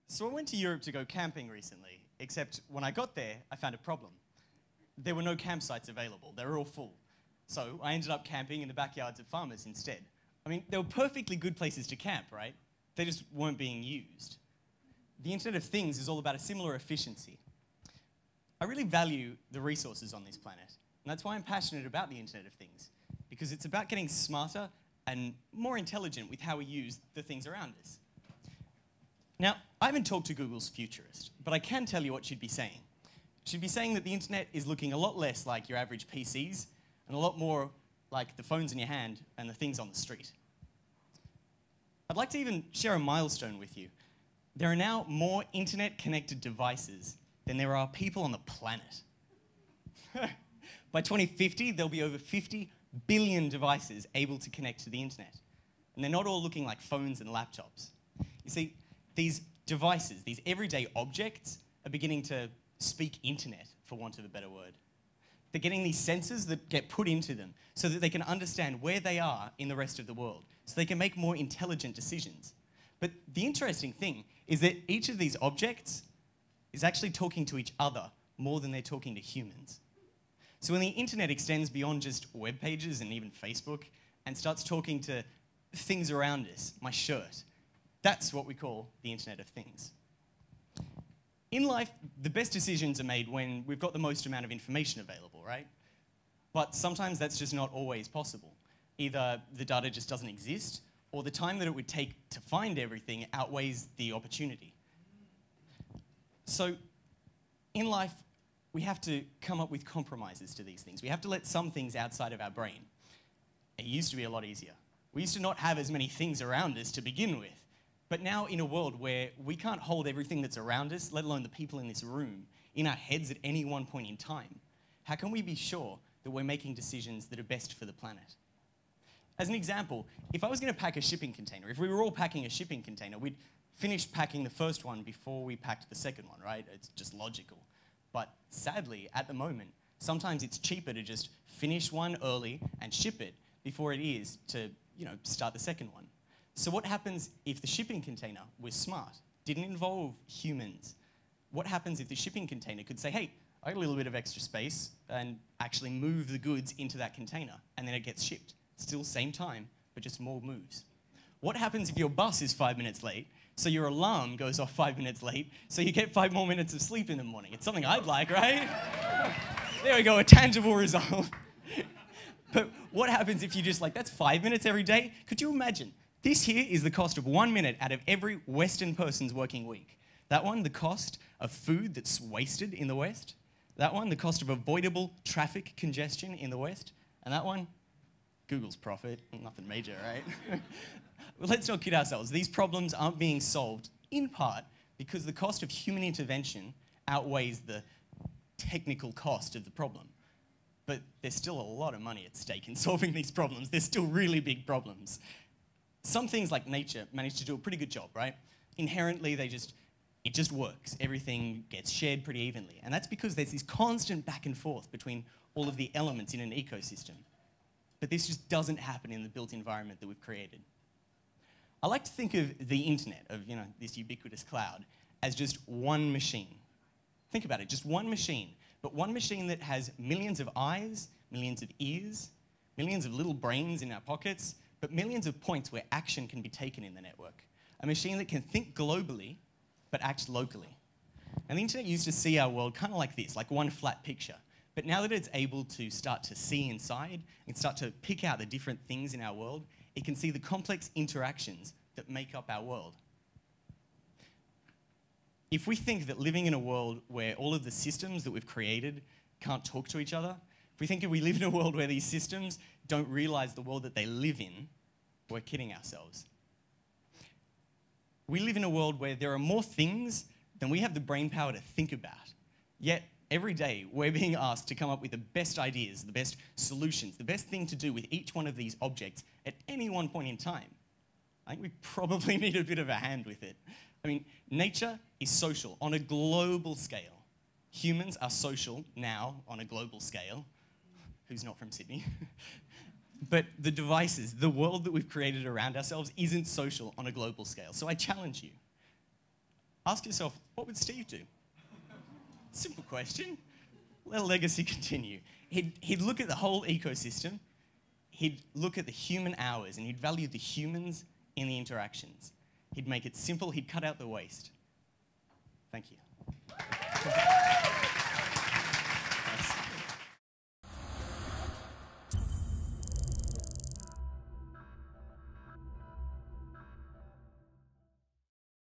So I went to Europe to go camping recently, except when I got there, I found a problem. There were no campsites available. They were all full. So I ended up camping in the backyards of farmers instead. I mean, they were perfectly good places to camp, right? They just weren't being used. The Internet of Things is all about a similar efficiency. I really value the resources on this planet, and that's why I'm passionate about the Internet of Things, because it's about getting smarter and more intelligent with how we use the things around us. Now, I haven't talked to Google's futurist, but I can tell you what she'd be saying. She'd be saying that the internet is looking a lot less like your average PCs and a lot more like the phones in your hand and the things on the street. I'd like to even share a milestone with you. There are now more internet-connected devices than there are people on the planet. By 2050, there'll be over 50 billion devices able to connect to the internet. And they're not all looking like phones and laptops. You see, these devices, these everyday objects, are beginning to speak internet, for want of a better word. They're getting these sensors that get put into them so that they can understand where they are in the rest of the world, so they can make more intelligent decisions. But the interesting thing is that each of these objects is actually talking to each other more than they're talking to humans. So when the internet extends beyond just web pages and even Facebook and starts talking to things around us, my shirt, that's what we call the Internet of Things. In life, the best decisions are made when we've got the most amount of information available, right? But sometimes that's just not always possible. Either the data just doesn't exist, or the time that it would take to find everything outweighs the opportunity. So in life, we have to come up with compromises to these things. We have to let some things outside of our brain. It used to be a lot easier. We used to not have as many things around us to begin with. But now in a world where we can't hold everything that's around us, let alone the people in this room, in our heads at any one point in time, how can we be sure that we're making decisions that are best for the planet? As an example, if I was going to pack a shipping container, if we were all packing a shipping container, we'd finish packing the first one before we packed the second one, right? It's just logical. But sadly, at the moment, sometimes it's cheaper to just finish one early and ship it before it is to, start the second one. So what happens if the shipping container was smart, didn't involve humans? What happens if the shipping container could say, hey, I got a little bit of extra space, and actually move the goods into that container, and then it gets shipped? Still same time, but just more moves. What happens if your bus is 5 minutes late, so your alarm goes off 5 minutes late, so you get 5 more minutes of sleep in the morning? It's something I'd like, right? There we go, a tangible result. But what happens if you just that's 5 minutes every day? Could you imagine? This here is the cost of 1 minute out of every Western person's working week. That one, the cost of food that's wasted in the West. That one, the cost of avoidable traffic congestion in the West. And that one, Google's profit. Nothing major, right? Well, let's not kid ourselves. These problems aren't being solved in part because the cost of human intervention outweighs the technical cost of the problem. But there's still a lot of money at stake in solving these problems. They're still really big problems. Some things like nature manage to do a pretty good job, right? Inherently, it just works. Everything gets shared pretty evenly. And that's because there's this constant back and forth between all of the elements in an ecosystem. But this just doesn't happen in the built environment that we've created. I like to think of the internet, of this ubiquitous cloud, as just one machine. Think about it, just one machine. But one machine that has millions of eyes, millions of ears, millions of little brains in our pockets, but millions of points where action can be taken in the network. A machine that can think globally, but act locally. And the internet used to see our world kind of like this, like one flat picture. But now that it's able to start to see inside, and start to pick out the different things in our world, it can see the complex interactions that make up our world. If we think that living in a world where all of the systems that we've created can't talk to each other, if we live in a world where these systems don't realize the world that they live in, we're kidding ourselves. We live in a world where there are more things than we have the brain power to think about. Yet, every day, we're being asked to come up with the best ideas, the best solutions, the best thing to do with each one of these objects at any one point in time. I think we probably need a bit of a hand with it. I mean, nature is social on a global scale. Humans are social now on a global scale. Who's not from Sydney? But the devices, the world that we've created around ourselves isn't social on a global scale. So I challenge you. Ask yourself, what would Steve do? Simple question. Let a legacy continue. He'd look at the whole ecosystem, he'd look at the human hours, and he'd value the humans in the interactions. He'd make it simple, he'd cut out the waste. Thank you.